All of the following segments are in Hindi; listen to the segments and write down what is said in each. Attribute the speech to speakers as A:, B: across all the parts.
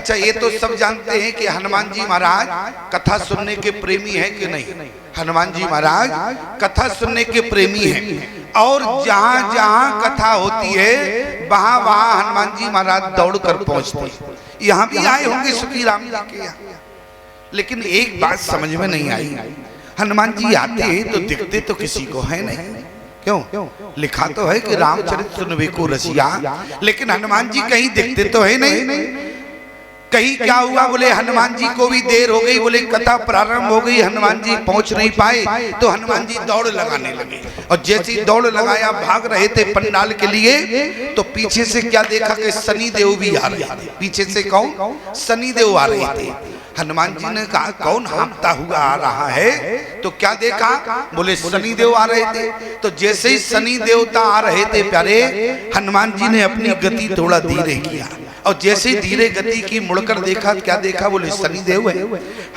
A: अच्छा, ये तो सब जानते हैं कि हनुमान जी महाराज कथा सुनने के प्रेमी हैं कि नहीं? हनुमान जी महाराज कथा सुनने के प्रेमी हैं और जहां जहां कथा होती है वहां वहां हनुमान जी महाराज दौड़ कर पहुंचते हैं। यहाँ भी आए होंगे सुखी राम जी के यहाँ, लेकिन एक बात समझ में नहीं आई, हनुमान जी आते हैं तो दिखते तो किसी को है नहीं। क्यों? लिखा तो है कि रामचरित सुनबे को रसिया, लेकिन हनुमान जी कहीं दिखते तो है नहीं। कहीं क्या हुआ, बोले हनुमान जी को भी देर हो गई, बोले कथा प्रारंभ हो गई, हनुमान जी पहुंच नहीं पाए, तो हनुमान जी दौड़ लगाने लगे और जैसे ही दौड़ लगाया भाग रहे थे पंडाल के लिए, तो पीछे से क्या देखा कि शनि देव भी आ रहे थे। पीछे से कौन? शनि देव आ रहे थे। हनुमान जी ने कहा कौन हाँकता हुआ आ रहा है? तो क्या देखा, बोले शनि देव आ रहे थे। तो जैसे ही शनि देवता आ रहे थे प्यारे, हनुमान जी ने अपनी गति थोड़ा धीरे किया और जैसे ही धीरे गति की मुड़कर देखा, क्या देखा, बोले शनि देव है।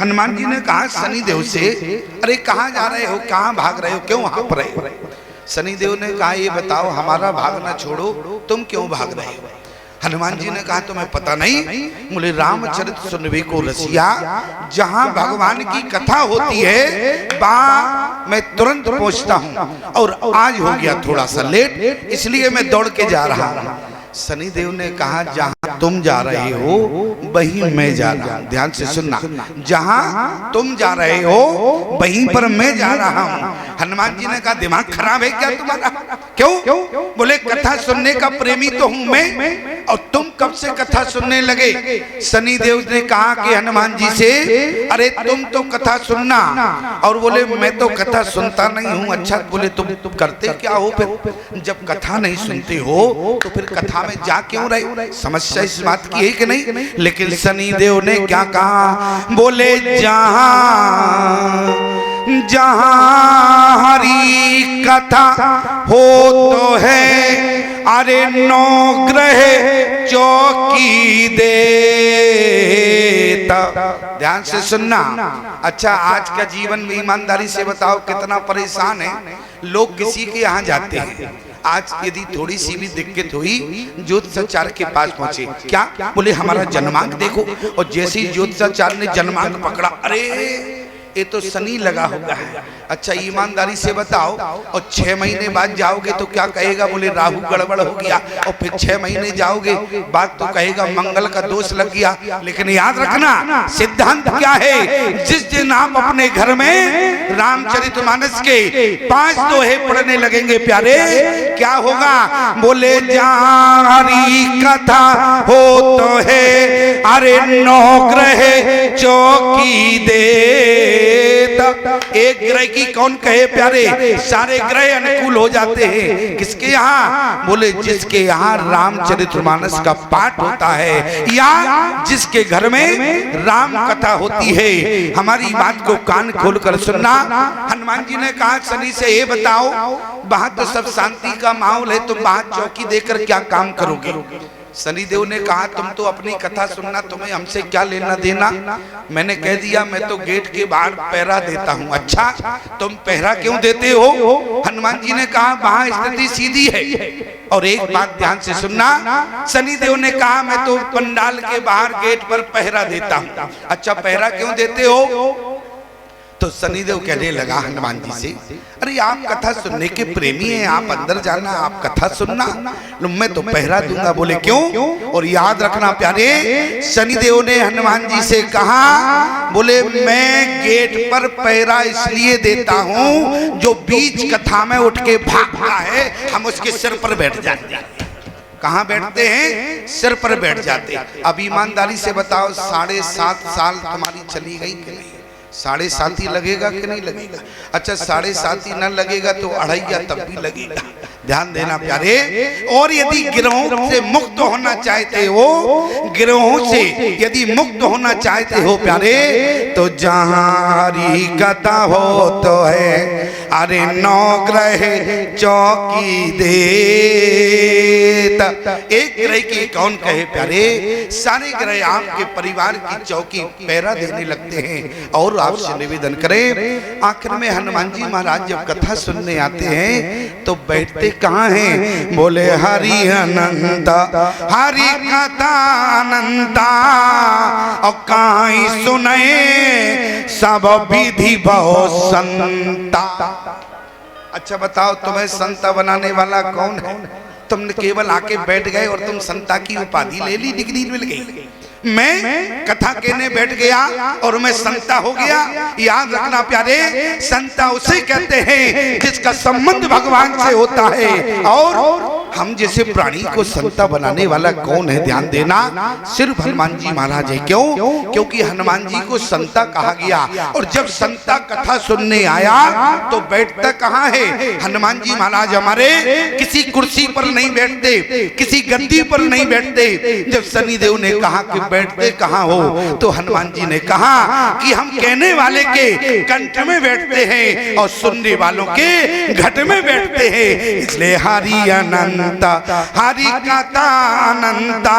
A: हनुमान जी ने कहा शनि देव से, अरे कहाँ जा रहे हो, कहाँ भाग रहे हो, क्यों हाँप रहे हो? शनि देव ने कहा ये बताओ, हमारा भागना छोड़ो, तुम क्यों भाग रहे हो? हनुमान जी ने कहा तुम्हें पता नहीं, बोले रामचरित सुनबे को रसिया, जहां भगवान की कथा होती है वहां मैं तुरंत पहुंचता हूं और आज हो गया थोड़ा सा लेट, इसलिए मैं दौड़ के जा रहा हूं। शनि देव ने कहा जहां तुम जा रहे हो वहीं मैं जा रहा हूं। ध्यान से सुनना, जहां तुम जा रहे हो वहीं पर मैं जा रहा हूं। हनुमान जी ने कहा दिमाग खराब है क्या तुम्हारा? क्यों? बोले कथा सुनने का प्रेमी तो हूं मैं, और तुम कब से कथा सुनने लगे? शनि देव ने कहा कि हनुमान जी से, अरे तुम तो कथा सुनना, और बोले मैं तो कथा सुनता नहीं हूं। अच्छा, बोले तुम करते क्या हो फिर? जब कथा नहीं सुनते हो तो फिर कथा में जा क्यों रहे? समस्या इस बात की है कि नहीं? लेकिन शनि देव ने क्या कहा, बोले जहां हरि कथा हो तो है, अरे नौ ग्रह चौकी देता। ध्यान से सुनना। अच्छा, आज का जीवन में ईमानदारी से बताओ कितना परेशान है लोग। किसी के यहाँ जाते हैं, आज यदि थोड़ी सी भी दिक्कत हुई, ज्योतिषाचार्य के पास पहुंचे, क्या बोले हमारा जन्मांक देखो, और जैसे ही ज्योतिषाचार्य ने जन्मांक पकड़ा, अरे ये तो शनि लगा होगा है। अच्छा, ईमानदारी से बताओ, और 6 महीने बाद जाओगे तो क्या कहेगा, बोले राहु गड़बड़ हो गया, और फिर 6 महीने जाओगे बात तो कहेगा मंगल का दोष लग गया। लेकिन याद रखना सिद्धांत क्या है, जिस दिन आप अपने घर में रामचरितमानस के 5 दोहे पढ़ने लगेंगे प्यारे, क्या होगा, बोले जहां हरि कथा हो तो है, अरे 9 ग्रह चौकी दे। एक ग्रह की कौन कहे प्यारे, सारे ग्रह अनुकूल हो जाते हैं। किसके यहाँ? बोले जिसके यहाँ रामचरितमानस का पाठ होता है या जिसके घर में राम कथा होती है। हमारी बात को कान खोलकर सुनना। हनुमान जी ने कहा शनि से ये बताओ, वहां तो सब शांति का माहौल है, तुम वहां चौकी देकर क्या काम करोगे? शनि देव ने कहा तुम तो अपनी कथा सुनना, तुम्हें हमसे क्या लेना देना? मैंने कह दिया मैं तो गेट के बाहर पहरा देता हूँ। अच्छा, तुम पहरा क्यों देते हो? हनुमान जी ने कहा वहां स्थिति सीधी है। और एक बात ध्यान से सुनना, शनि देव ने कहा मैं तो पंडाल के बाहर गेट पर पहरा देता हूँ। अच्छा, पहरा क्यों देते हो? तो शनिदेव कहने लगा हनुमान जी से, अरे आप कथा सुनने के प्रेमी हैं, आप अंदर जाना, आप कथा सुनना, मैं तो पहरा दूंगा। बोले क्यों? और याद रखना प्यारे, शनिदेव ने हनुमान जी से कहा, बोले मैं गेट पर पहरा इसलिए देता हूं, जो बीच कथा में उठ के भागता है हम उसके सिर पर बैठ जाते हैं। कहाँ बैठते हैं? सिर पर बैठ जाते। अब ईमानदारी से बताओ 7.5 साल तुम्हारी चली गई कि नहीं? 7.5 ही लगेगा कि नहीं लगेगा? अच्छा, 7.5 ही न लगेगा तो 2.5 तब भी लगेगा। ध्यान देना प्यारे। और यदि गिरोहों से मुक्त होना चाहते हो, गिरोहों से यदि मुक्त होना चाहते हो प्यारे, तो जहां हरि कथा हो तो है, अरे नौ ग्रह चौकी देता। एक ग्रह की कौन कहे प्यारे, सारे ग्रह आपके परिवार की चौकी पहरा देने लगते हैं। और आपसे निवेदन करें, आखिर में हनुमान जी महाराज जब कथा सुनने आते हैं तो बैठते कहाँ हैं? बोले हरि अनंता हरि कथा अनंता और काई सुने सब विधि बहु संता। अच्छा बताओ, तुम्हें संता बनाने वाला कौन है? तुमने केवल आके बैठ गए और तुम संता की उपाधि ले ली, डिग्री मिल गई। मैं कथा कहने बैठ गया और मैं संता हो गया। याद रखना प्यारे, संता उसे कहते हैं जिसका संबंध भगवान से होता है। और हम जैसे प्राणी को संता बनाने वाला कौन है? ध्यान देना, सिर्फ हनुमान जी महाराज है। क्यों? क्योंकि हनुमान जी को संता कहा गया। और जब संता कथा सुनने आया तो बैठता कहाँ है? हनुमान जी महाराज हमारे किसी कुर्सी पर नहीं बैठते, किसी गद्दी पर नहीं बैठते। जब शनिदेव ने कहा कि बैठते कहाँ हो, तो हनुमान जी ने कहा कि हम कहने वाले के कंठ में बैठते हैं और सुनने वालों के घट में बैठते हैं। इसलिए हरि अनंता हरि कथा अनंता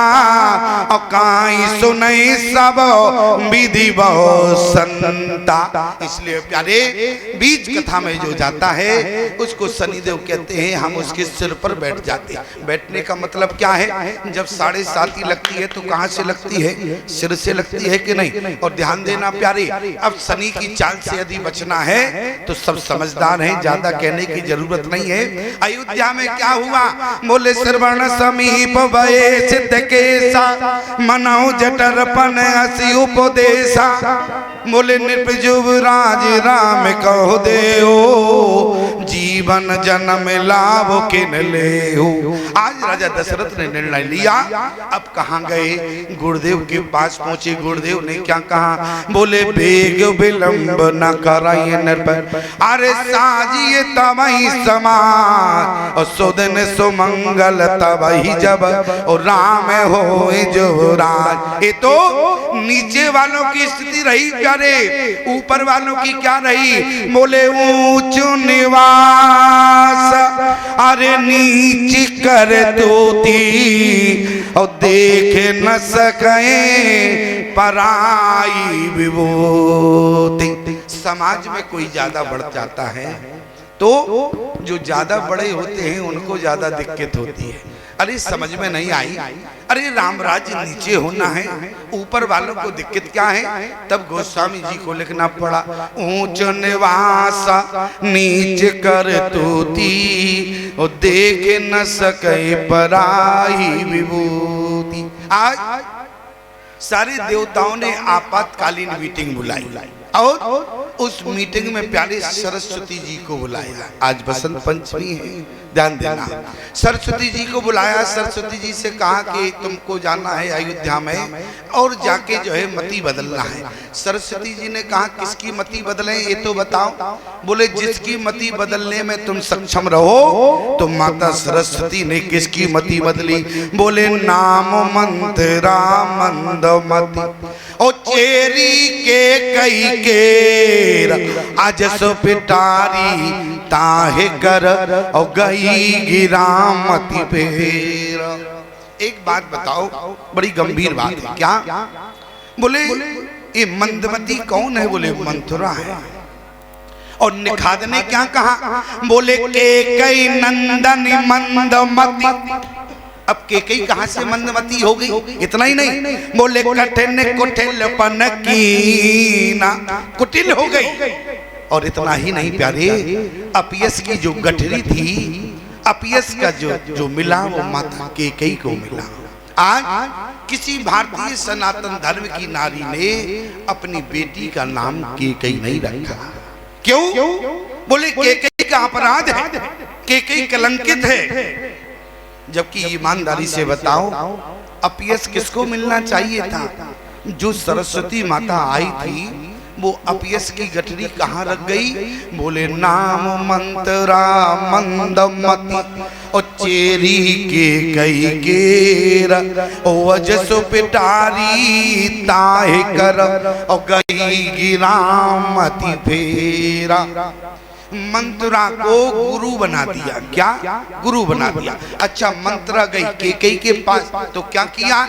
A: और काई सुने सब विधि बहु संता। इसलिए प्यारे, बीच कथा में जो जाता है उसको शनिदेव कहते हैं, हम उसके सिर पर बैठ जाते हैं। बैठने का मतलब क्या है? जब 7:30 लगती है तो कहाँ से लगती है? सिर से लगती है कि नहीं? और ध्यान देना प्यारे, अब शनि की चाल से यदि बचना है तो सब समझदार हैं, ज्यादा कहने की जरूरत नहीं है। अयोध्या में क्या हुआ? बोले श्रवण समीप भये सिद्ध केसा मनो जठरपन हसी उपदेशा। बोले नृप युवराज राम कहो देओ जीवन जन्म लाभ किन लेहो। आज राजा दशरथ ने निर्णय लिया, अब कहाँ गए? गुरुदेव के पास पहुंचे। गुरुदेव ने क्या कहा? बोले बेग विलंब न कराइए नृप, अरे साजिए तबहि समाज और सुदिन सुमंगल तबहि जब और राम होए युवराज। ये तो नीचे वालों की स्थिति रही प्यारे, ऊपर वालों की क्या रही? बोले ऊंच निवास अरे नीच कर तोती और देख न सके पराई विभूति। समाज में कोई ज्यादा बढ़ जाता है तो जो ज्यादा बड़े होते हैं उनको ज्यादा दिक्कत होती है। अरे समझ में नहीं आई, अरे राम राज्य नीचे होना है, ऊपर वालों को दिक्कत क्या है? तब गोस्वामी जी को लिखना पड़ा, ऊंच निवास नीच कर तूती और देख न सके पराई विभूति। आज सारे देवताओं ने आपातकालीन मीटिंग बुलाई और उस मीटिंग में प्यारे सरस्वती जी को बुलाया। आज बसंत पंचमी है, ध्यान देना। सरस्वती जी को बुलाया, सरस्वती जी से कहा कि तुमको जाना है अयोध्या में और जाके जो है मति बदलना है। सरस्वती जी ने कहा किसकी मति बदलें ये तो बताओ। बोले जिसकी मति बदलने में तुम सक्षम रहो। तो माता सरस्वती ने किसकी मति बदली? बोले नाम मंत्रा मंदमति और चेरी के कई केर अजस पिटारी ताहे कर और गई गिरामती फेर। एक बात बताओ, बड़ी गंभीर बात है। क्या? बोले ये मंदमती कौन है? बोले मंथुरा है। और निखाद ने क्या कहा? बोले के कई नंदन मंदमती। अब केकई कहां से मंदमती हो गई? इतना ही नहीं, बोले कठिन कुटिलपन कीना, कुटिल हो गई। और इतना ही नहीं प्यारे, अपयस की जो गठरी थी, अपयस का जो मिला वो माता केकई को मिला। आज किसी भारतीय सनातन धर्म की नारी ने अपनी बेटी का नाम केकई नहीं रखा। क्यों? बोले केकई का अपराध है, केकई कलंकित है। जबकि ईमानदारी से बताओ, अपयस किसको मिलना चाहिए था? जो सरस्वती माता आई थी वो अपयस की गठरी कहाँ रख गई? बोले नाम मंत्रा मंदमती और चेरी के कई केर वजस पिटारी ताहे कर और गई गिरामती फेरा। मंथरा को गुरु बना दिया। क्या? गुरु बना दिया। अच्छा, मंथरा गई कैकेयी के पास, तो क्या किया?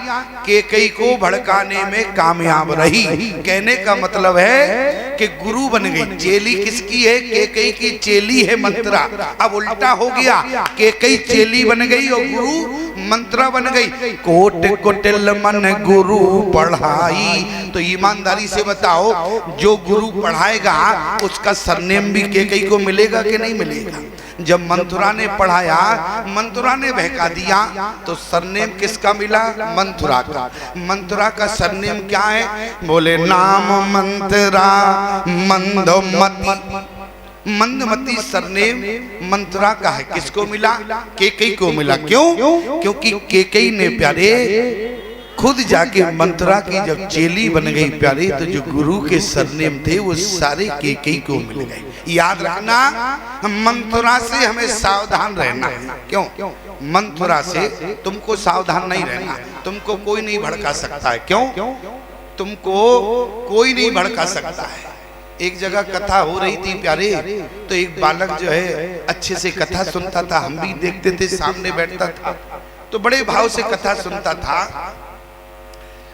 A: कैकेयी को भड़काने में कामयाब रही। कहने का मतलब है कि गुरु बन गई। चेली किसकी है? कैकेयी की चेली है मंथरा। अब उल्टा हो गया, कैकेयी चेली बन गई और गुरु मंथरा बन गई। कोट कोटिल मन गुरु पढ़ाई। तो ईमानदारी से बताओ, जो गुरु पढ़ाएगा उसका सरनेम भी कैकेयी को मिलेगा कि नहीं मिलेगा? जब मंथरा ने पढ़ाया, मंथरा ने बहका दिया, तो सरनेम किसका मिला? मंथरा का। मंथरा का सरनेम क्या है? बोले नाम मंथरा मंदमती। मंदमती सरनेम मंथरा का है। किसको मिला? कैकेयी को मिला। क्यों? क्योंकि कैकेयी ने प्यारे खुद जाके मंथरा की जब चेली बन गई प्यारे, तो जो गुरु के सरनेम थे वो सारे कैकेयी को मिल गए। याद रखना, मंथरा से हमें सावधान रहना है। क्यों? मंथरा से तुमको सावधान नहीं रहना। तुमको कोई नहीं भड़का सकता है। क्यों? तुमको कोई नहीं भड़का सकता है। एक जगह कथा हो रही थी प्यारे, तो एक बालक जो है अच्छे से कथा सुनता था, हम भी देखते थे, सामने बैठता था, तो बड़े भाव से कथा सुनता था।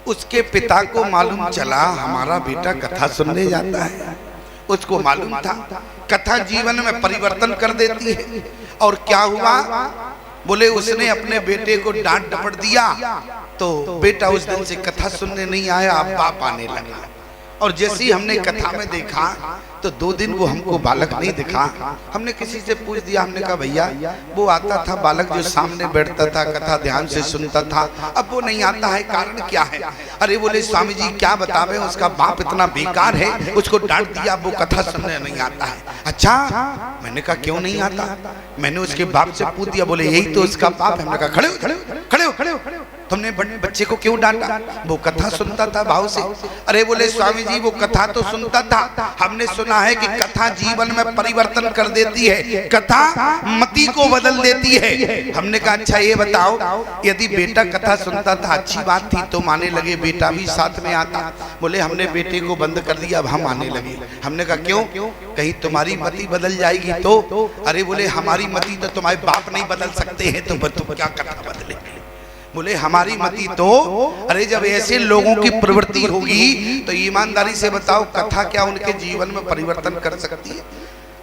A: उसके पिता को मालूम चला हमारा बेटा कथा सुनने जाता है। उसको मालूम था कथा जीवन में परिवर्तन कर देती है। और क्या हुआ? बोले उसने अपने बेटे को डांट डपट दिया, तो बेटा उस दिन से कथा सुनने नहीं आया, अब बाप आने लगा। और जैसे ही हमने कथा में देखा, तो 2 दिन वो हमको बालक नहीं दिखा। हमने किसी से पूछ दिया, हमने कहा भैया वो आता था बालक जो सामने बैठता था, कथा ध्यान से सुनता था, अब वो नहीं आता है, कारण क्या है? अरे बोले स्वामी जी क्या बतावे, उसका बाप इतना बेकार है, उसको डांट दिया, वो कथा सुनने नहीं आता है। अच्छा, मैंने कहा क्यों नहीं आता? मैंने उसके बाप से पूछ दिया, बोले यही तो उसका बाप है। हमने कहा खड़े हो खड़े हो खड़े हो खड़े हो, तुमने बच्चे को क्यों डांटा? वो कथा सुनता था भाव से। अरे बोले स्वामी जी वो कथा तो सुनता था, हमने सुना है कि कथा जीवन में परिवर्तन कर देती है, कथा मति को बदल देती है। हमने कहा अच्छा ये बताओ, यदि बेटा कथा सुनता था अच्छी बात थी, तो माने लगे बेटा भी साथ में आता। बोले हमने बेटे को बंद कर दिया, अब हम आने लगे। हमने कहा क्यों? कहीं तुम्हारी मति बदल जाएगी तो? अरे बोले हमारी मति तो तुम्हारे बाप नहीं बदल सकते हैं, तो तुम क्या कथा बदलेंगे? बोले हमारी मति तो, अरे जब ऐसे लोगों की प्रवृत्ति होगी तो ईमानदारी से बताओ कथा क्या उनके जीवन में परिवर्तन कर सकती है?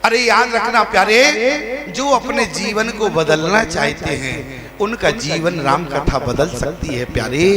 A: अरे याद रखना प्यारे, जो अपने जीवन को बदलना चाहते हैं उनका जीवन राम कथा बदल सकती है प्यारे।